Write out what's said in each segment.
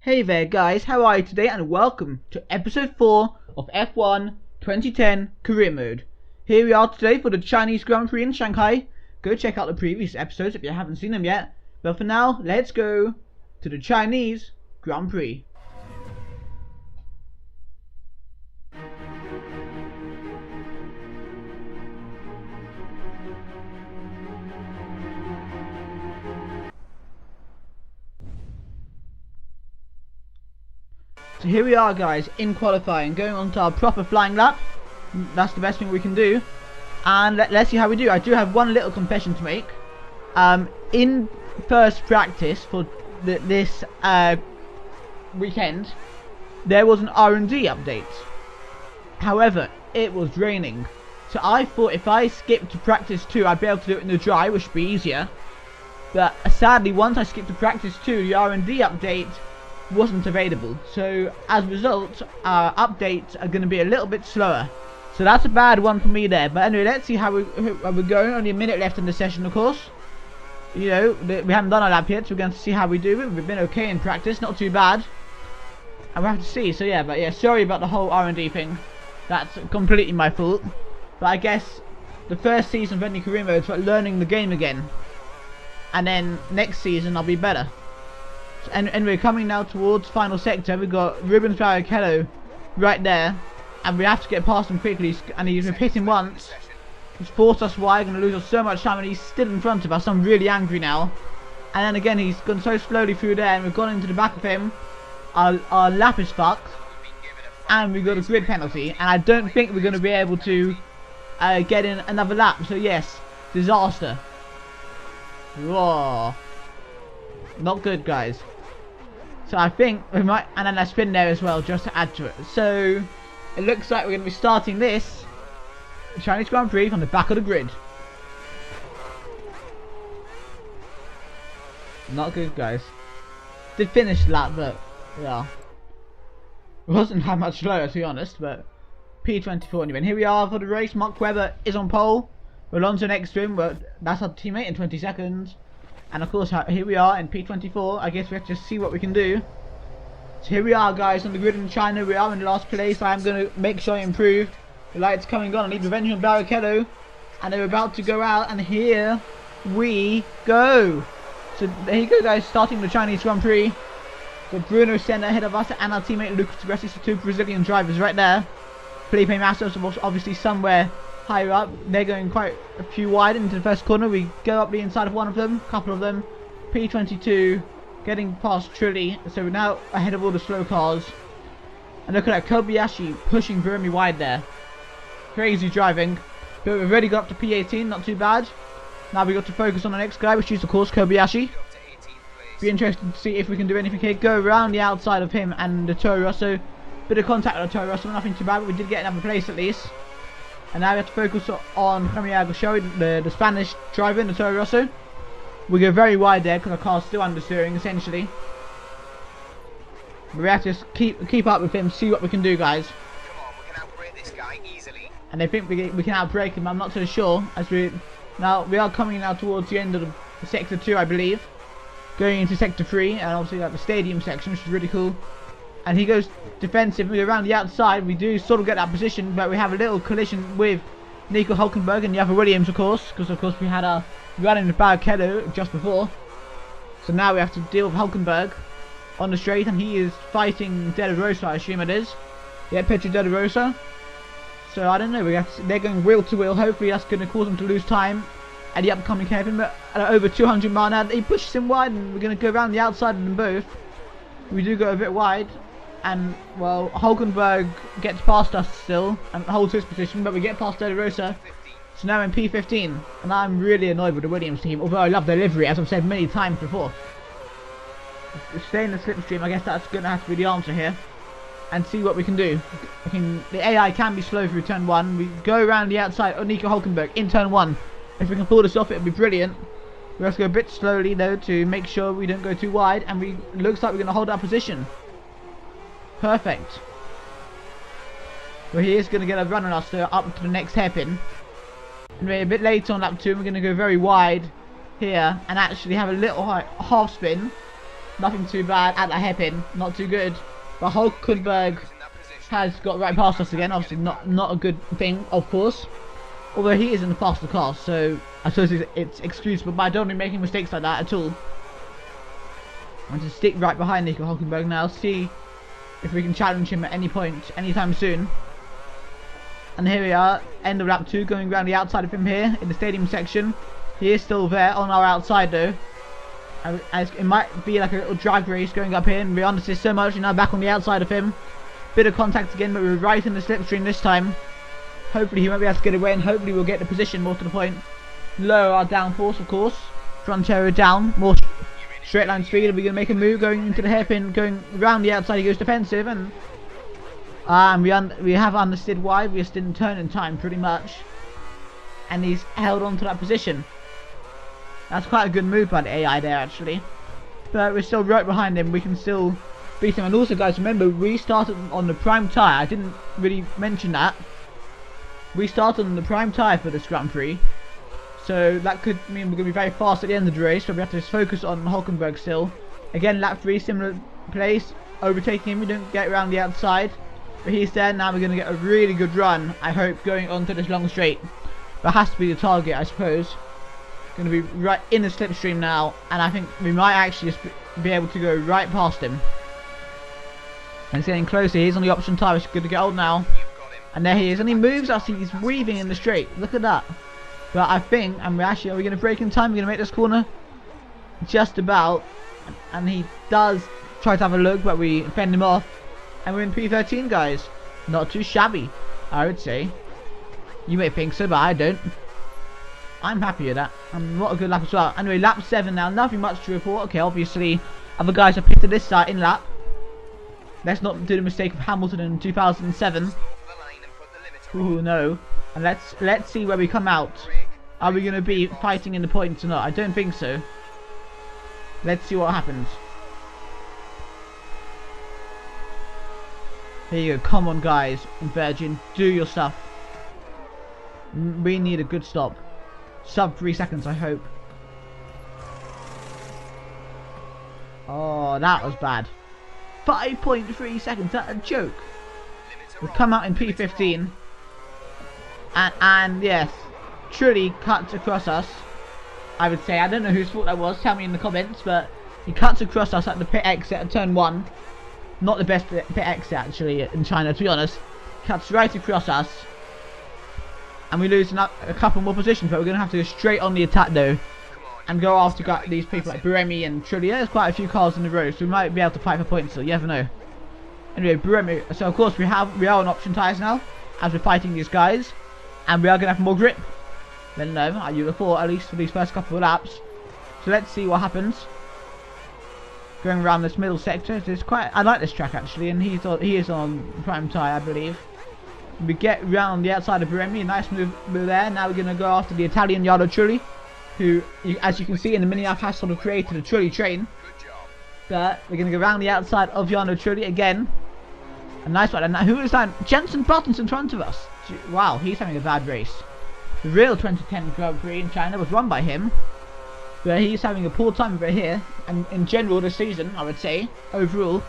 Hey there guys, how are you today, and welcome to episode 4 of F1 2010 Career Mode. Here we are today for the Chinese Grand Prix in Shanghai. Go check out the previous episodes if you haven't seen them yet. But for now, let's go to the Chinese Grand Prix. So here we are guys, in qualifying, going on to our proper flying lap. That's the best thing we can do. And let's see how we do. I do have one little confession to make. In first practice for this weekend, there was an R&D update. However, it was raining. So I thought if I skipped to practice 2, I'd be able to do it in the dry, which would be easier. But sadly, once I skipped to practice 2, the R&D update wasn't available, so as a result our updates are going to be a little bit slower, so that's a bad one for me there. But anyway, let's see how we're going. Only a minute left in the session, of course. You know, we haven't done our lap yet, so we're going to see how we do. We've been okay in practice, not too bad, and we'll have to see. So yeah, but yeah, sorry about the whole R&D thing. That's completely my fault. But I guess the first season of any career mode is about learning the game again, and then next season I'll be better. And we're coming now towards final sector. We've got Rubens Barrichello right there, and we have to get past him quickly. And he's been pitting once. He's forced us wide, going to lose us so much time, and he's still in front of us. I'm really angry now. And then again, he's gone so slowly through there, and we've gone into the back of him. Our lap is fucked, and we've got a grid penalty. And I don't think we're going to be able to get in another lap. So yes, disaster. Whoa, not good, guys. So I think we might, and then a spin there as well, just to add to it. So it looks like we're going to be starting this Chinese Grand Prix from the back of the grid. Not good, guys. Did finish the lap, but yeah, it wasn't that much slower, to be honest. But P24 anyway. And here we are for the race. Mark Webber is on pole. Alonso next to him, but that's our teammate in 20 seconds. And of course, here we are in P24. I guess we have to just see what we can do. So here we are, guys, on the grid in China. We are in the last place. I am going to make sure I improve. The light's coming on. I need revenge on Barrichello. And they're about to go out. And here we go. So there you go, guys. Starting the Chinese Grand Prix. Got Bruno Senna ahead of us. And our teammate Lucas Grassi. So 2 Brazilian drivers right there. Felipe Massa is obviously somewhere higher up. They're going quite a few wide into the first corner. We go up the inside of one of them, a couple of them. P22 getting past Trulli, so we're now ahead of all the slow cars. And look at that, Kobayashi pushing very wide there. Crazy driving. But we've already got up to P18, not too bad. Now we've got to focus on the next guy, which is of course Kobayashi. Be interested to see if we can do anything here. Go around the outside of him and the Toro Rosso. Bit of contact with the Toro Rosso, nothing too bad, but we did get another place at least. And now we have to focus on Javier Goshowi, the Spanish driver in the Toro Rosso. We go very wide there because our car's still understeering essentially. But we have to just keep up with him, see what we can do, guys. Come on, we can outbrake this guy easily. And they think we can outbrake him. I'm not so sure. As we are coming now towards the end of the sector 2, I believe, going into sector 3, and obviously like the stadium section, which is really cool. And he goes defensive. We go around the outside. We do sort of get that position, but we have a little collision with Nico Hülkenberg and the other Williams, of course, because of course we had a running with Barrichello just before. So now we have to deal with Hülkenberg on the straight, and he is fighting De La Rosa, I assume it is. Yeah, Pedro De La Rosa. So I don't know. They're going wheel to wheel. Hopefully that's going to cause them to lose time at the upcoming hairpin. But at over 200 miles an hour, he pushes him wide, and we're going to go around the outside of them both. We do go a bit wide. And, well, Hülkenberg gets past us still and holds his position, but we get past De La Rosa. So now in P15. And I'm really annoyed with the Williams team, although I love their livery, as I've said many times before. Stay in the slipstream, I guess that's going to have to be the answer here. And see what we can do. The AI can be slow through turn 1. We go around the outside of Nico Hülkenberg in turn 1. If we can pull this off, it would be brilliant. We have to go a bit slowly, though, to make sure we don't go too wide. And it looks like we're going to hold our position. Perfect. Well, he is going to get a run on us up to the next hairpin. And we're a bit later on lap 2. We're going to go very wide here and actually have a little half spin. Nothing too bad at the hairpin, not too good. But Hulkenberg has got right past us again. Obviously not a good thing, of course. Although he is in the faster car, so I suppose it's excusable. But I don't be making mistakes like that at all. I'm going to stick right behind Nico Hulkenberg now. See if we can challenge him at any point, anytime soon. And here we are, end of lap 2, going around the outside of him here in the stadium section. He is still there on our outside though. As it might be like a little drag race going up here, and we're under so much, now back on the outside of him. Bit of contact again, but we're right in the slipstream this time. Hopefully he won't be able to get away, and hopefully we'll get the position more to the point. Lower our downforce, of course. Front aero down, more straight line speed, and we're going to make a move going into the hairpin, going around the outside. He goes defensive, and we have understood why. We just didn't turn in time, pretty much, and he's held on to that position. That's quite a good move by the AI there, actually. But we're still right behind him. We can still beat him. And also, guys, remember, we started on the prime tyre. I didn't really mention that. We started on the prime tyre for this Grand Prix. So that could mean we're going to be very fast at the end of the race. But we have to just focus on Hulkenberg still. Again, lap 3, similar place. Overtaking him. We don't get around the outside. But he's there. Now we're going to get a really good run, I hope, going onto this long straight. That has to be the target, I suppose. Going to be right in the slipstream now, and I think we might actually just be able to go right past him. And he's getting closer. He's on the option tyre. It's good to get old now. And there he is, and he moves us. He's weaving in the straight. Look at that. But I think, and are we going to break in time? We're going to make this corner just about, and he does try to have a look, but we fend him off, and we're in P13, guys. Not too shabby, I would say. You may think so, but I don't. I'm happy with that, and what a good lap as well. Anyway, lap 7 now, nothing much to report. Okay, obviously other guys have pitted this side in lap. Let's not do the mistake of Hamilton in 2007. Ooh, no. And let's see where we come out. Are we going to be fighting in the points or not? I don't think so. Let's see what happens. Here you go, come on guys, Virgin, do your stuff. We need a good stop. Sub 3 seconds, I hope. Oh, that was bad. 5.3 seconds, that's a joke. We've come out in P15. And yes, truly cuts across us, I would say. I don't know whose fault that was, tell me in the comments, but he cuts across us at the pit exit at turn 1. Not the best pit exit actually in China, to be honest. Cuts right across us. And we lose a couple more positions, but we're going to have to go straight on the attack though. And go after these people like Buremi and Trulli. There's quite a few cars in the road, so we might be able to fight for points, so you never know. Anyway, Buremi. So of course we are on option tyres now, as we're fighting these guys. And we are going to have more grip than you would have thought, at least for these first couple of laps. So let's see what happens. Going around this middle sector, I like this track actually, and he is on prime tyre, I believe. We get round the outside of Buremi, nice move there. Now we're going to go after the Italian Yardo Trulli, who, as you can see in the mini-app, has sort of created a Trulli train. But we're going to go around the outside of Yardo Trulli again. A nice one. And who is that? Jensen Button's in front of us. Wow, he's having a bad race. The real 2010 Grand Prix in China was won by him. But he's having a poor time over here. And in general this season, I would say, overall.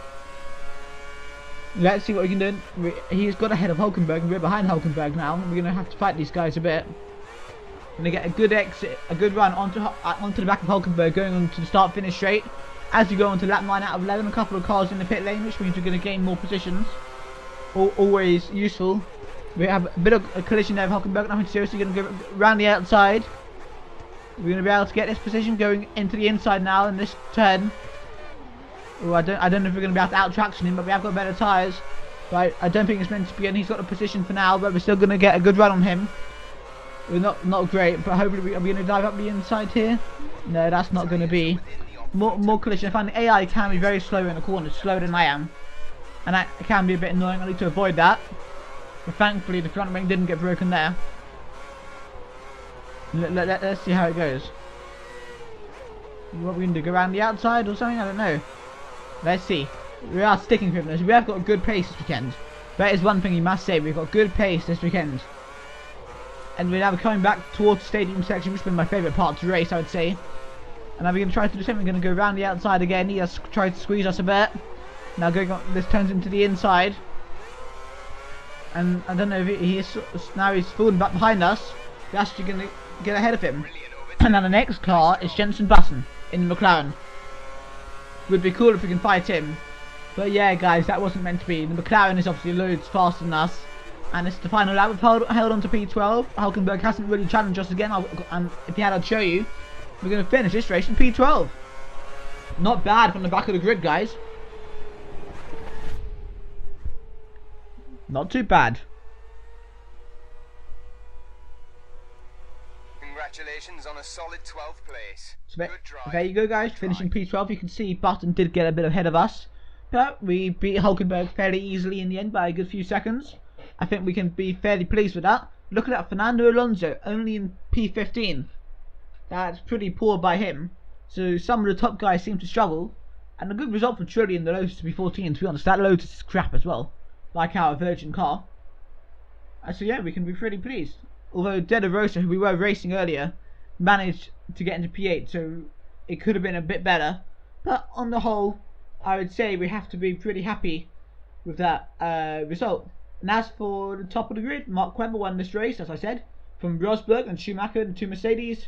Let's see what we can do. He's got ahead of Hulkenberg, and we're behind Hulkenberg now. We're going to have to fight these guys a bit. We're going to get a good exit, a good run onto the back of Hulkenberg, going on to the start-finish straight. As you go onto lap 9 out of 11, a couple of cars in the pit lane, which means we're going to gain more positions. Always useful. We have a bit of a collision there with Hulkenberg, nothing serious. We're going to go around the outside. We're going to be able to get this position going into the inside now in this turn. Ooh, I don't know if we're going to be able to out-traction him, but we have got better tyres. But I don't think it's meant to be, and he's got the position for now, but we're still going to get a good run on him. We're not great, but hopefully are we going to dive up the inside here? No, that's not going to be. More collision. I find the AI can be very slow in the corners, slower than I am. And that can be a bit annoying. I need to avoid that. But thankfully the front wing didn't get broken there. Let's see how it goes. What are we going to do? Go around the outside or something? I don't know. Let's see. We are sticking with this. We have got good pace this weekend. That is one thing you must say. We've got good pace this weekend. And we're now coming back towards the stadium section, which has been my favourite part to race, I would say. And now we're going to try to do something. We're going to go around the outside again. He has tried to squeeze us a bit. Now going on, this turns into the inside. And I don't know if he is, now he's falling back behind us. We're actually going to get ahead of him. And now the next car is Jensen Button in the McLaren. Would be cool if we can fight him. But yeah guys, that wasn't meant to be. The McLaren is obviously loads faster than us. And it's the final lap. We've held on to P12. Hulkenberg hasn't really challenged us again. And if he had, I'd show you. We're going to finish this race in P12. Not bad from the back of the grid, guys. Not too bad. Congratulations on a solid 12th place. So Good drive. there you go, guys. Finishing P12. You can see Button did get a bit ahead of us. But we beat Hulkenberg fairly easily in the end by a good few seconds. I think we can be fairly pleased with that. Look at that, Fernando Alonso only in P15. That's pretty poor by him. So some of the top guys seem to struggle. And a good result for Trulli in the Lotus to be 14. To be honest, that Lotus is crap as well. Like our Virgin car. So yeah, we can be pretty pleased. Although De La Rosa, who we were racing earlier, managed to get into P8. So it could have been a bit better. But on the whole, I would say we have to be pretty happy with that result. And as for the top of the grid, Mark Webber won this race, as I said. From Rosberg and Schumacher, the two Mercedes.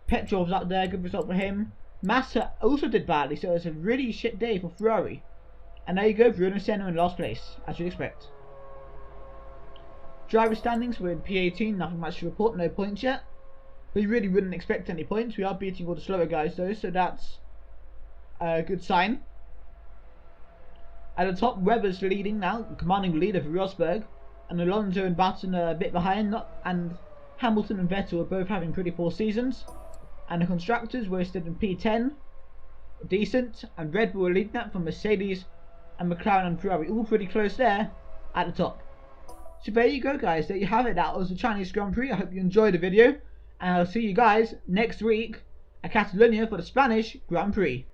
Petrov's up there, good result for him. Massa also did badly, so it's a really shit day for Ferrari. And there you go, Bruno Senna in last place, as you'd expect. Driver standings, we're in P18, nothing much to report, no points yet. We really wouldn't expect any points. We are beating all the slower guys though, so that's a good sign. At the top, Webber's leading now, commanding the lead over Rosberg. And Alonso and Button are a bit behind, and Hamilton and Vettel are both having pretty poor seasons. And the constructors were still in P10, decent, and Red Bull are leading that from Mercedes and McLaren and Ferrari, all pretty close there at the top. So there you go guys, there you have it. That was the Chinese Grand Prix. I hope you enjoyed the video, and I'll see you guys next week at Catalonia for the Spanish Grand Prix.